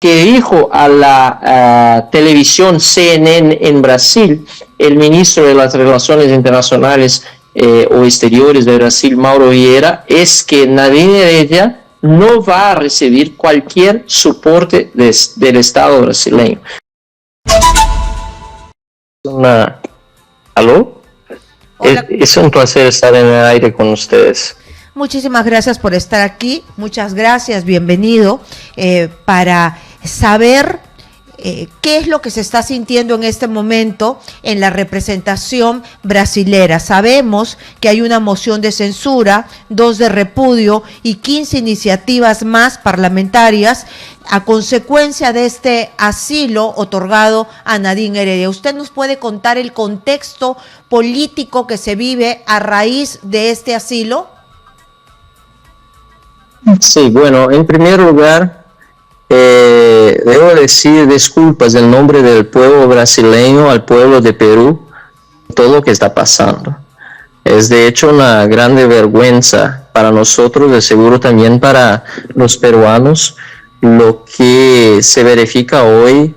que dijo a la televisión CNN en Brasil, el ministro de las Relaciones Internacionales o Exteriores de Brasil, Mauro Vieira, es que Nadine Heredia no va a recibir cualquier soporte del Estado brasileño. ¿Aló? Es un placer estar en el aire con ustedes. Muchísimas gracias por estar aquí, muchas gracias, bienvenido, para saber qué es lo que se está sintiendo en este momento en la representación brasilera. Sabemos que hay una moción de censura, 2 de repudio y 15 iniciativas más parlamentarias a consecuencia de este asilo otorgado a Nadine Heredia. ¿Usted nos puede contar el contexto político que se vive a raíz de este asilo? Sí, bueno, en primer lugar, debo decir disculpas en nombre del pueblo brasileño al pueblo de Perú, todo lo que está pasando. Es de hecho una grande vergüenza para nosotros, de seguro también para los peruanos, lo que se verifica hoy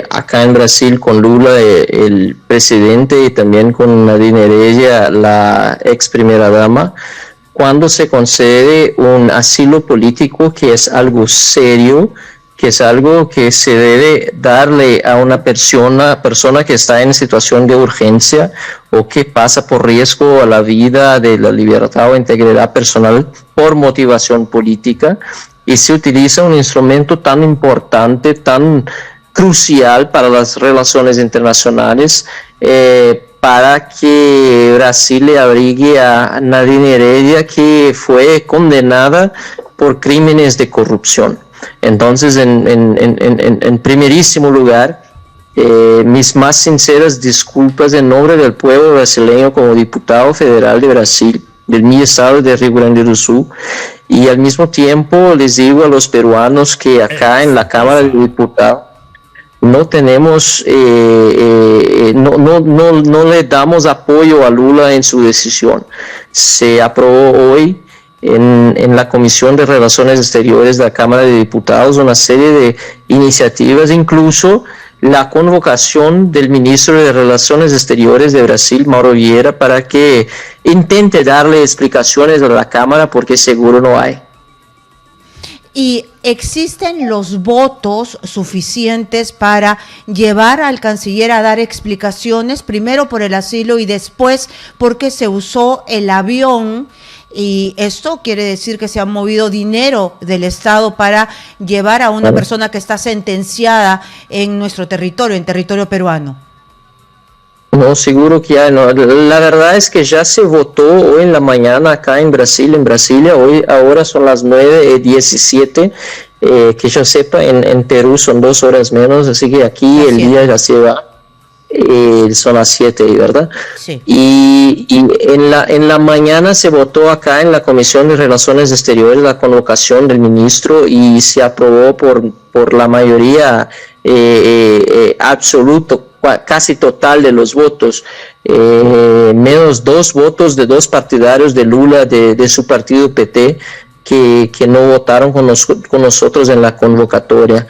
acá en Brasil con Lula, el presidente, y también con Nadine Heredia, la ex primera dama, cuando se concede un asilo político, que es algo serio, que es algo que se debe darle a una persona que está en situación de urgencia o que pasa por riesgo a la vida, de la libertad o integridad personal por motivación política, y se utiliza un instrumento tan importante, tan crucial para las relaciones internacionales, para que Brasil le abrigue a Nadine Heredia, que fue condenada por crímenes de corrupción. Entonces, en primerísimo lugar, mis más sinceras disculpas en nombre del pueblo brasileño como diputado federal de Brasil, del mi estado de Rio Grande do Sul, y al mismo tiempo les digo a los peruanos que acá en la Cámara de Diputados no tenemos, no le damos apoyo a Lula en su decisión. Se aprobó hoy en la Comisión de Relaciones Exteriores de la Cámara de Diputados una serie de iniciativas, incluso la convocación del ministro de Relaciones Exteriores de Brasil, Mauro Vieira, para que intente darle explicaciones a la Cámara, porque seguro no hay. ¿Y existen los votos suficientes para llevar al canciller a dar explicaciones, primero por el asilo y después porque se usó el avión? Y esto quiere decir que se ha movido dinero del Estado para llevar a una persona que está sentenciada en nuestro territorio, en territorio peruano. No, seguro que hay. No. La verdad es que ya se votó hoy en la mañana acá en Brasilia. Ahora son las 9:17, que yo sepa, en Perú son 2 horas menos, así que aquí el día ya se va. Son las 7, ¿verdad? Sí. Y en la mañana se votó acá en la Comisión de Relaciones Exteriores la convocación del ministro, y se aprobó por la mayoría absoluta, casi total de los votos, menos 2 votos de 2 partidarios de Lula, de su partido PT, que no votaron con nosotros en la convocatoria.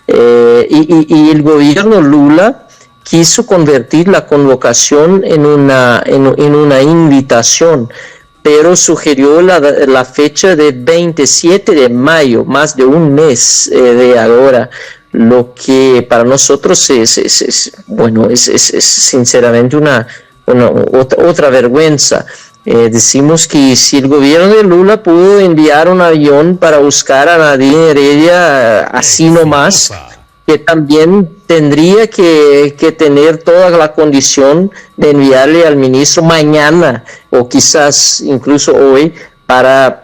Y el gobierno Lula quiso convertir la convocación en una invitación, pero sugirió la fecha de 27 de mayo, más de un mes de ahora, lo que para nosotros es sinceramente otra vergüenza. Decimos que si el gobierno de Lula pudo enviar un avión para buscar a Nadine Heredia así nomás, que también tendría que tener toda la condición de enviarle al ministro mañana o quizás incluso hoy, para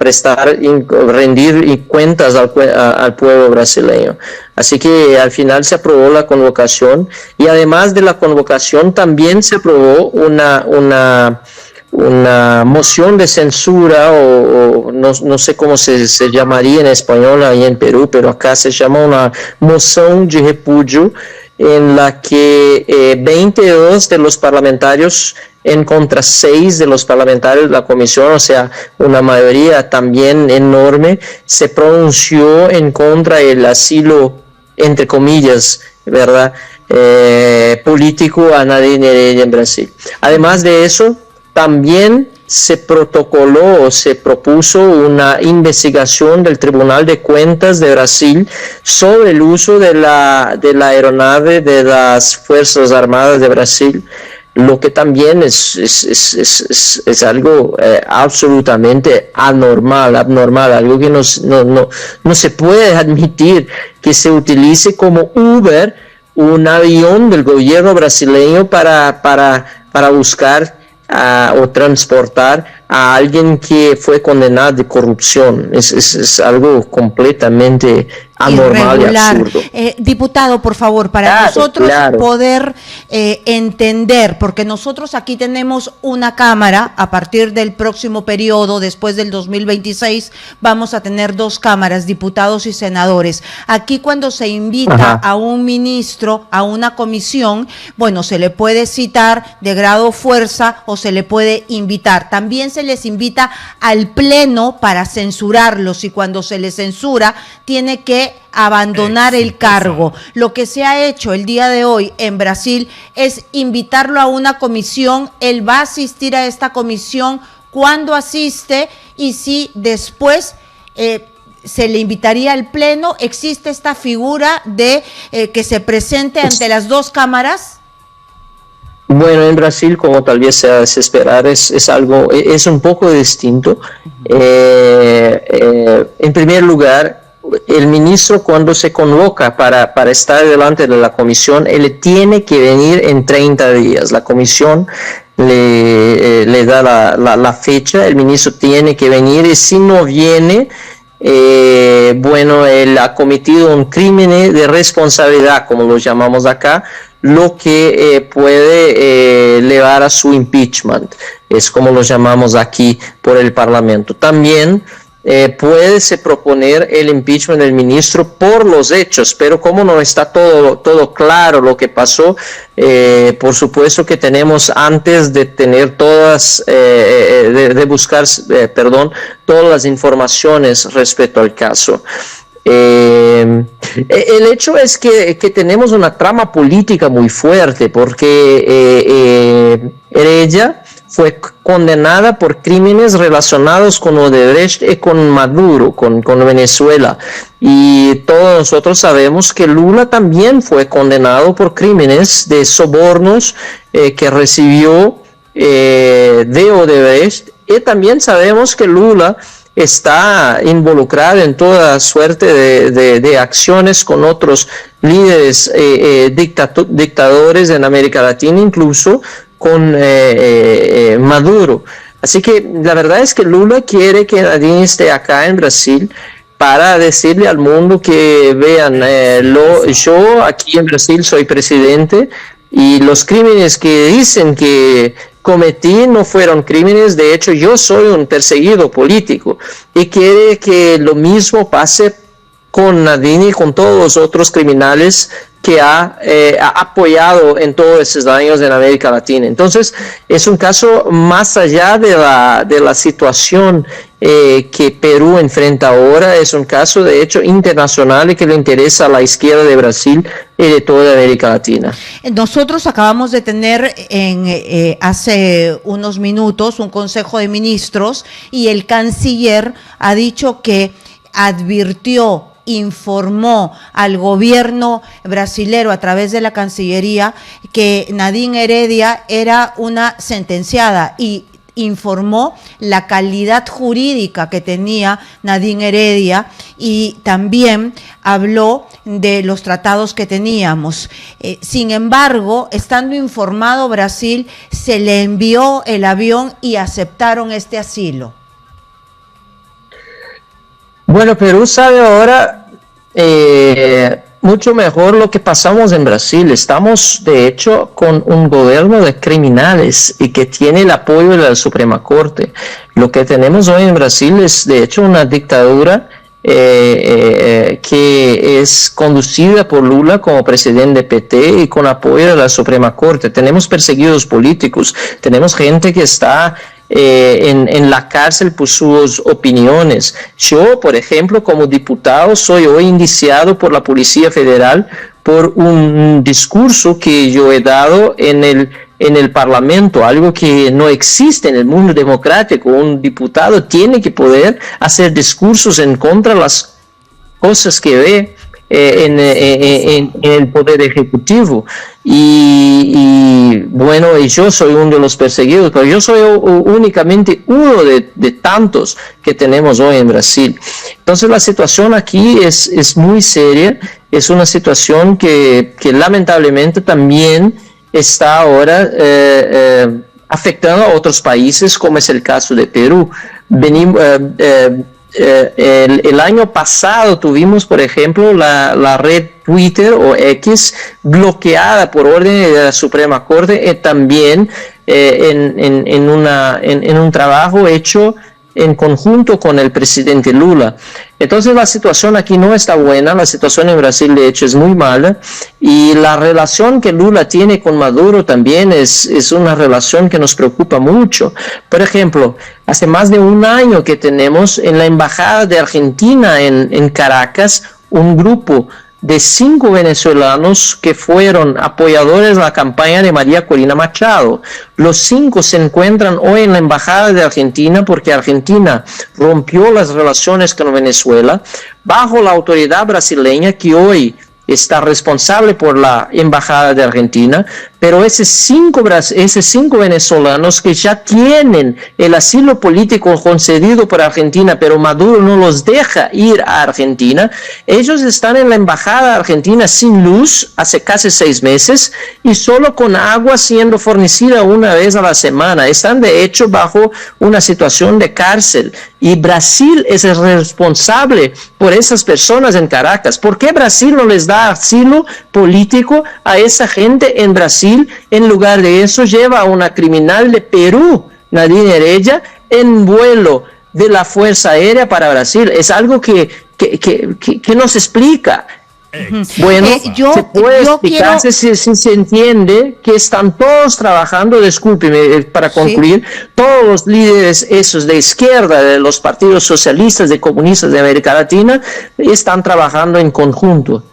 rendir cuentas al pueblo brasileño. Así que al final se aprobó la convocación, y además de la convocación también se aprobó una moción de censura, o no sé cómo se llamaría en español ahí en Perú, pero acá se llama una moción de repudio, en la que 22 de los parlamentarios en contra 6 de los parlamentarios de la comisión, o sea, una mayoría también enorme, se pronunció en contra del asilo, entre comillas, ¿verdad?, político a Nadine Heredia en Brasil. Además de eso, también se protocoló o se propuso una investigación del Tribunal de Cuentas de Brasil sobre el uso de la aeronave de las Fuerzas Armadas de Brasil, lo que también es algo absolutamente abnormal, algo que no se puede admitir que se utilice como Uber un avión del gobierno brasileño para buscar o transportar a alguien que fue condenado de corrupción. Es algo completamente anormal irregular. Y absurdo. Diputado, por favor, para nosotros poder entender, porque nosotros aquí tenemos una Cámara, a partir del próximo periodo, después del 2026, vamos a tener 2 cámaras, diputados y senadores. Aquí cuando se invita a un ministro, a una comisión, bueno, se le puede citar de grado fuerza o se le puede invitar. También se les invita al pleno para censurarlos, y cuando se les censura tiene que abandonar el cargo. Lo que se ha hecho el día de hoy en Brasil es invitarlo a una comisión. Él va a asistir a esta comisión, cuando asiste, y si después se le invitaría al pleno. ¿Existe esta figura de que se presente ante las 2 cámaras? Bueno, en Brasil, como tal vez sea de esperar, es algo, es un poco distinto. En primer lugar, el ministro, cuando se convoca para estar delante de la comisión, él tiene que venir en 30 días. La comisión le da la fecha, el ministro tiene que venir, y si no viene, bueno, él ha cometido un crimen de responsabilidad, como lo llamamos acá, lo que puede llevar a su impeachment, es como lo llamamos aquí por el Parlamento. También puede se proponer el impeachment del ministro por los hechos, pero como no está todo claro lo que pasó, por supuesto que tenemos, antes de tener todas, de buscar, todas las informaciones respecto al caso. El hecho es que tenemos una trama política muy fuerte, porque Heredia fue condenada por crímenes relacionados con Odebrecht y con Maduro, con Venezuela. Y todos nosotros sabemos que Lula también fue condenado por crímenes de sobornos que recibió de Odebrecht. Y también sabemos que Lula está involucrado en toda suerte de acciones con otros líderes dictadores en América Latina, incluso con Maduro. Así que la verdad es que Lula quiere que Nadine esté acá en Brasil para decirle al mundo que vean, yo aquí en Brasil soy presidente, y los crímenes que dicen que cometí no fueron crímenes. De hecho, yo soy un perseguido político, y quiere que lo mismo pase con Nadine y con todos los otros criminales que ha apoyado en todos esos años en América Latina. Entonces, es un caso más allá de la situación que Perú enfrenta ahora. Es un caso, de hecho, internacional, y que le interesa a la izquierda de Brasil y de toda América Latina. Nosotros acabamos de tener hace unos minutos un Consejo de Ministros, y el canciller ha dicho que informó al gobierno brasilero a través de la Cancillería que Nadine Heredia era una sentenciada, y informó la calidad jurídica que tenía Nadine Heredia, y también habló de los tratados que teníamos. Sin embargo, estando informado Brasil, se le envió el avión y aceptaron este asilo. Bueno, Perú sabe ahora mucho mejor lo que pasamos en Brasil. Estamos, de hecho, con un gobierno de criminales y que tiene el apoyo de la Suprema Corte. Lo que tenemos hoy en Brasil es, de hecho, una dictadura que es conducida por Lula como presidente de PT y con apoyo de la Suprema Corte. Tenemos perseguidos políticos, tenemos gente que está en la cárcel por sus opiniones. Yo, por ejemplo, como diputado, soy hoy indiciado por la Policía Federal por un discurso que yo he dado en el Parlamento, algo que no existe en el mundo democrático. Un diputado tiene que poder hacer discursos en contra de las cosas que ve en el Poder Ejecutivo. Y bueno, y yo soy uno de los perseguidos, pero yo soy únicamente uno de tantos que tenemos hoy en Brasil. Entonces la situación aquí es muy seria, es una situación que lamentablemente también está ahora afectando a otros países, como es el caso de Perú. El año pasado tuvimos, por ejemplo, la red Twitter o X bloqueada por orden de la Suprema Corte, también en un trabajo hecho en conjunto con el presidente Lula. Entonces la situación aquí no está buena, la situación en Brasil de hecho es muy mala, y la relación que Lula tiene con Maduro también es una relación que nos preocupa mucho. Por ejemplo, hace más de un año que tenemos en la Embajada de Argentina en Caracas un grupo de 5 venezolanos que fueron apoyadores de la campaña de María Corina Machado. Los 5 se encuentran hoy en la Embajada de Argentina porque Argentina rompió las relaciones con Venezuela bajo la autoridad brasileña que hoy está responsable por la Embajada de Argentina, pero esos cinco venezolanos que ya tienen el asilo político concedido por Argentina, pero Maduro no los deja ir a Argentina, ellos están en la Embajada Argentina sin luz hace casi 6 meses y solo con agua siendo fornecida una vez a la semana. Están de hecho bajo una situación de cárcel y Brasil es el responsable por esas personas en Caracas. ¿Por qué Brasil no les da asilo político a esa gente en Brasil? En lugar de eso lleva a una criminal de Perú, Nadine Heredia, en vuelo de la Fuerza Aérea para Brasil. Es algo que no se explica. Bueno, se puede explicarse si se entiende que están todos trabajando, discúlpeme para concluir, todos los líderes esos de izquierda, de los partidos socialistas, de comunistas de América Latina, están trabajando en conjunto.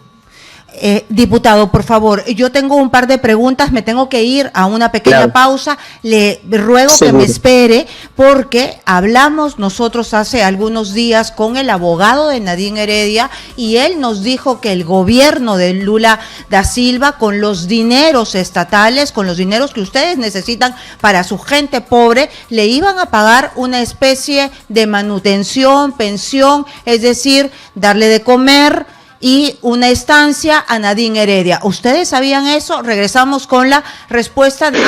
Diputado, por favor, yo tengo un par de preguntas, me tengo que ir a una pequeña pausa, le ruego que me espere porque hablamos nosotros hace algunos días con el abogado de Nadine Heredia y él nos dijo que el gobierno de Lula da Silva, con los dineros estatales, con los dineros que ustedes necesitan para su gente pobre, le iban a pagar una especie de manutención, pensión, es decir, darle de comer y una estancia a Nadine Heredia. ¿Ustedes sabían eso? Regresamos con la respuesta de...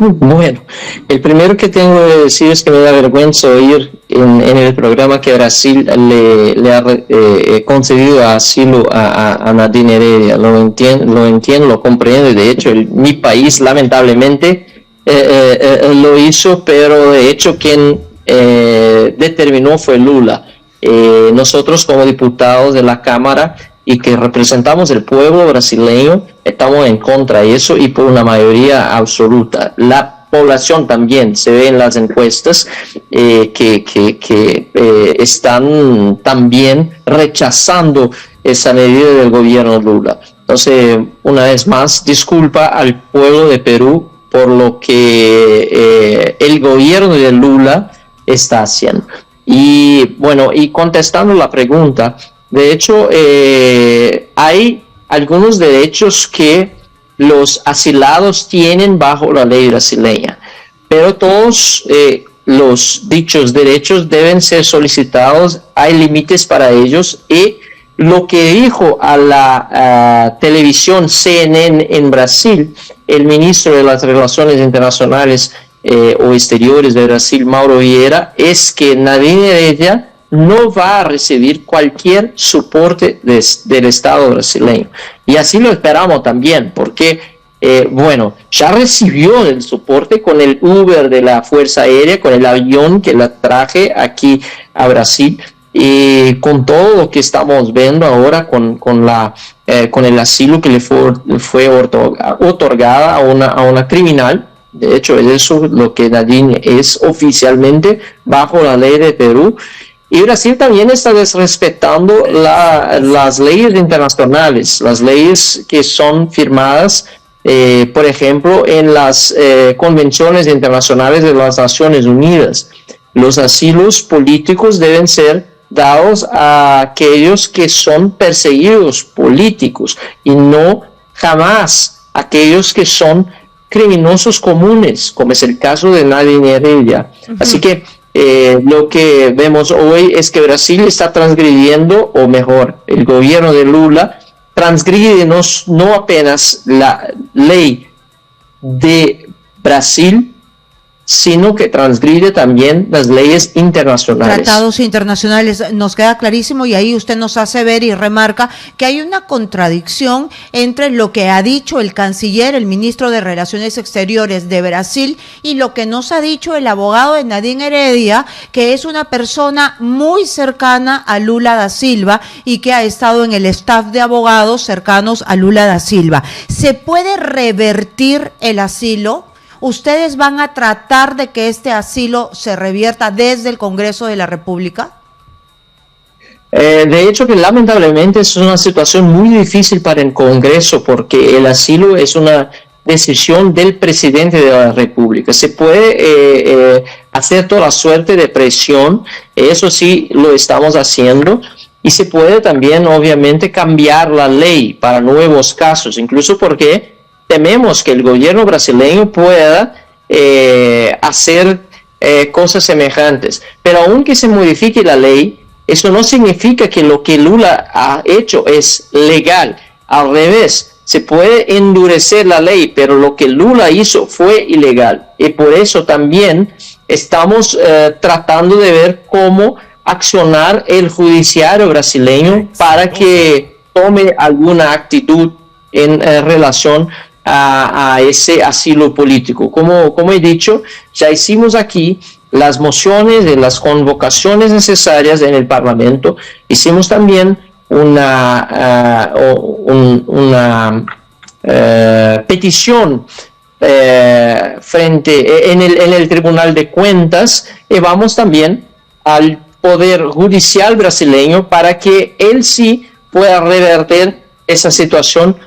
Bueno, el primero que tengo que decir es que me da vergüenza oír en el programa que Brasil le ha concedido asilo a Nadine Heredia. Lo entiendo, lo comprendo. De hecho, mi país lamentablemente lo hizo, pero de hecho quien determinó fue Lula. Nosotros como diputados de la Cámara y que representamos el pueblo brasileño estamos en contra de eso y por una mayoría absoluta. La población también se ve en las encuestas que están también rechazando esa medida del gobierno Lula. Entonces, una vez más, disculpa al pueblo de Perú por lo que el gobierno de Lula está haciendo. Y bueno, y contestando la pregunta, de hecho hay algunos derechos que los asilados tienen bajo la ley brasileña, pero todos los dichos derechos deben ser solicitados, hay límites para ellos, y lo que dijo a la televisión CNN en Brasil, el ministro de las Relaciones Internacionales o Exteriores de Brasil, Mauro Vieira, es que Nadine Heredia no va a recibir cualquier soporte del Estado brasileño. Y así lo esperamos también, porque, bueno, ya recibió el soporte con el Uber de la Fuerza Aérea, con el avión que la traje aquí a Brasil, y con todo lo que estamos viendo ahora con el asilo que le fue otorgada a una criminal. De hecho, es eso lo que Nadine es oficialmente bajo la ley de Perú. Y Brasil también está desrespetando las leyes internacionales, las leyes que son firmadas, por ejemplo, en las convenciones internacionales de las Naciones Unidas. Los asilos políticos deben ser dados a aquellos que son perseguidos políticos y no jamás aquellos que son criminosos comunes, como es el caso de Nadine Heredia. Así que lo que vemos hoy es que Brasil está transgrediendo, o mejor, el gobierno de Lula transgrede no apenas la ley de Brasil, sino que transgrede también las leyes internacionales. Tratados internacionales, nos queda clarísimo, y ahí usted nos hace ver y remarca que hay una contradicción entre lo que ha dicho el canciller, el ministro de Relaciones Exteriores de Brasil, y lo que nos ha dicho el abogado de Nadine Heredia, que es una persona muy cercana a Lula da Silva y que ha estado en el staff de abogados cercanos a Lula da Silva. ¿Se puede revertir el asilo? ¿Ustedes van a tratar de que este asilo se revierta desde el Congreso de la República? De hecho, que lamentablemente es una situación muy difícil para el Congreso, porque el asilo es una decisión del presidente de la República. Se puede hacer toda suerte de presión, eso sí lo estamos haciendo, y se puede también obviamente cambiar la ley para nuevos casos, incluso porque tememos que el gobierno brasileño pueda hacer cosas semejantes. Pero aunque se modifique la ley, eso no significa que lo que Lula ha hecho es legal. Al revés, se puede endurecer la ley, pero lo que Lula hizo fue ilegal. Y por eso también estamos tratando de ver cómo accionar el judiciario brasileño para que tome alguna actitud en relación a ese asilo político. Como he dicho, ya hicimos aquí las mociones de las convocaciones necesarias en el Parlamento. Hicimos también una petición en el Tribunal de Cuentas, y vamos también al Poder Judicial brasileño para que él sí pueda revertir esa situación,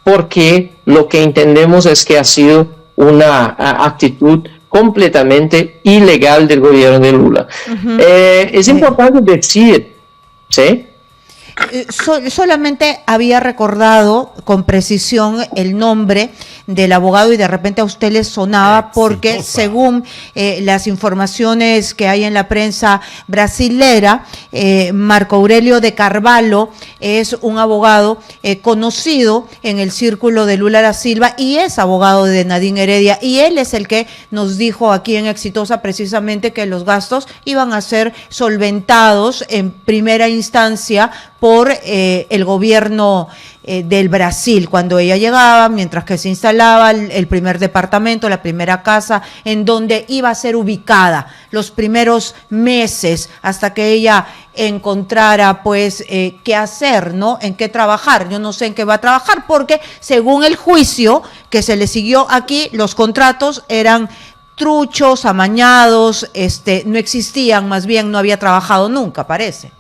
porque lo que entendemos es que ha sido una actitud completamente ilegal del gobierno de Lula. Es importante decir, ¿sí? Solamente había recordado con precisión el nombre del abogado y de repente a usted le sonaba porque según las informaciones que hay en la prensa brasilera, Marco Aurelio de Carvalho es un abogado conocido en el círculo de Lula da Silva y es abogado de Nadine Heredia, y él es el que nos dijo aquí en Exitosa precisamente que los gastos iban a ser solventados en primera instancia por el gobierno del Brasil, cuando ella llegaba, mientras que se instalaba el primer departamento, la primera casa en donde iba a ser ubicada los primeros meses hasta que ella encontrara pues qué hacer, ¿no? En qué trabajar. Yo no sé en qué va a trabajar porque según el juicio que se le siguió aquí, los contratos eran truchos, amañados, no existían, más bien no había trabajado nunca, parece.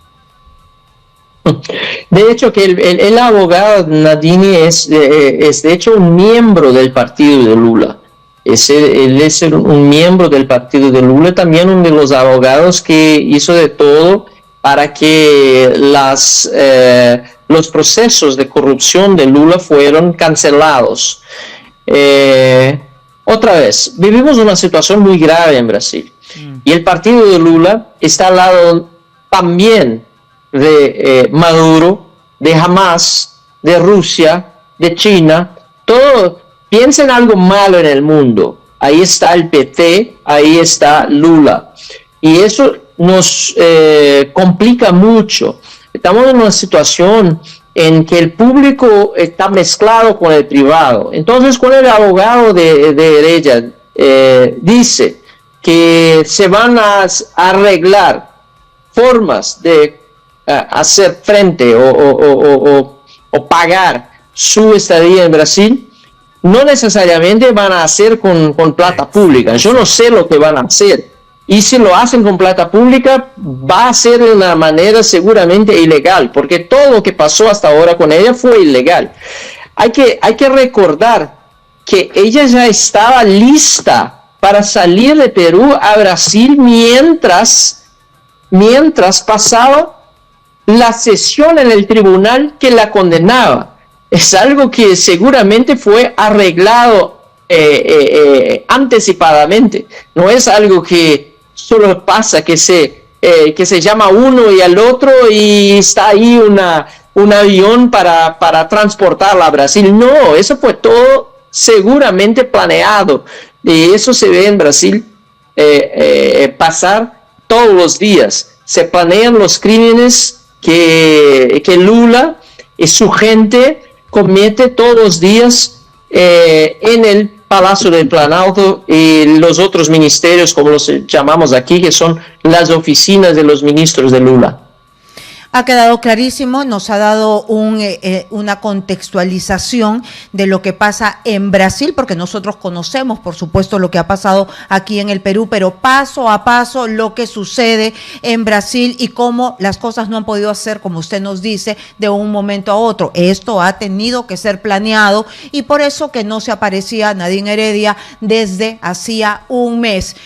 De hecho, que el abogado Nadine es de hecho un miembro del partido de Lula. Él es un miembro del partido de Lula, también uno de los abogados que hizo de todo para que los procesos de corrupción de Lula fueron cancelados. Otra vez, vivimos una situación muy grave en Brasil. Y el partido de Lula está al lado también de Maduro, de Hamas, de Rusia, de China. Todo, piensen algo malo en el mundo. Ahí está el PT, ahí está Lula. Y eso nos complica mucho. Estamos en una situación en que el público está mezclado con el privado. Entonces, cuando el abogado de Heredia dice que se van a arreglar formas de hacer frente o pagar su estadía en Brasil, no necesariamente van a hacer con plata pública. Yo no sé lo que van a hacer. Y si lo hacen con plata pública, va a ser de una manera seguramente ilegal, porque todo lo que pasó hasta ahora con ella fue ilegal. Hay que recordar que ella ya estaba lista para salir de Perú a Brasil mientras pasaba la sesión en el tribunal que la condenaba. Es algo que seguramente fue arreglado anticipadamente. No es algo que solo pasa, que se llama uno y al otro y está ahí un avión para transportarla a Brasil. No, eso fue todo seguramente planeado. Y eso se ve en Brasil pasar todos los días. Se planean los crímenes que Lula y su gente comete todos los días en el Palacio del Planalto y los otros ministerios, como los llamamos aquí, que son las oficinas de los ministros de Lula. Ha quedado clarísimo, nos ha dado una contextualización de lo que pasa en Brasil, porque nosotros conocemos, por supuesto, lo que ha pasado aquí en el Perú, pero paso a paso lo que sucede en Brasil y cómo las cosas no han podido hacer, como usted nos dice, de un momento a otro. Esto ha tenido que ser planeado y por eso que no se aparecía Nadine Heredia desde hacía un mes.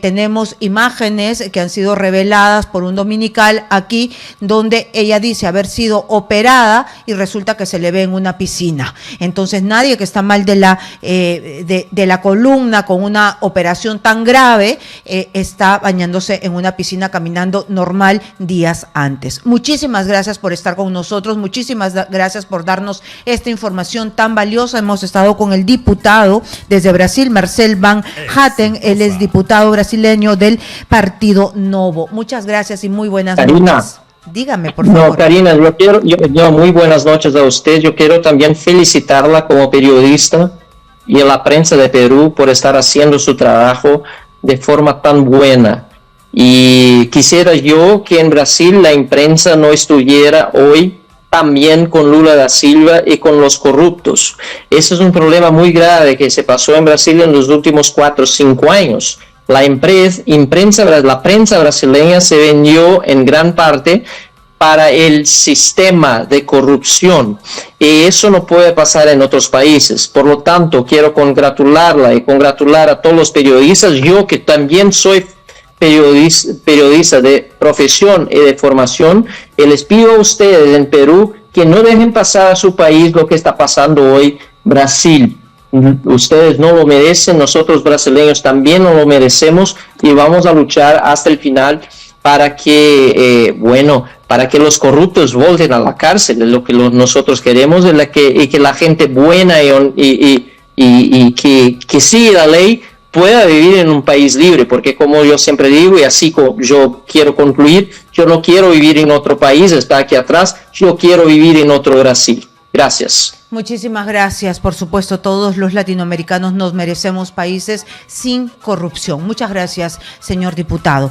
Tenemos imágenes que han sido reveladas por un dominical aquí, donde ella dice haber sido operada y resulta que se le ve en una piscina. Entonces nadie que está mal de la columna con una operación tan grave está bañándose en una piscina caminando normal días antes. Muchísimas gracias por estar con nosotros, muchísimas gracias por darnos esta información tan valiosa. Hemos estado con el diputado desde Brasil, Marcel Van Hatten, él es diputado brasileño del Partido Novo. Muchas gracias y muy buenas noches. Dígame, por favor. No, Karina, yo muy buenas noches a usted. Yo quiero también felicitarla como periodista y a la prensa de Perú por estar haciendo su trabajo de forma tan buena. Y quisiera yo que en Brasil la prensa no estuviera hoy también con Lula da Silva y con los corruptos. Ese es un problema muy grave que se pasó en Brasil en los últimos 4 o 5 años. La prensa brasileña se vendió en gran parte para el sistema de corrupción y eso no puede pasar en otros países. Por lo tanto, quiero congratularla y congratular a todos los periodistas. Yo que también soy periodista de profesión y de formación, y les pido a ustedes en Perú que no dejen pasar a su país lo que está pasando hoy Brasil. Ustedes no lo merecen, nosotros brasileños también no lo merecemos y vamos a luchar hasta el final para que, para que los corruptos vuelvan a la cárcel. Es lo que nosotros queremos, y que la gente buena y que sigue la ley pueda vivir en un país libre, porque como yo siempre digo, y así yo quiero concluir, yo no quiero vivir en otro país, está aquí atrás, yo quiero vivir en otro Brasil. Gracias. Muchísimas gracias. Por supuesto, todos los latinoamericanos nos merecemos países sin corrupción. Muchas gracias, señor diputado.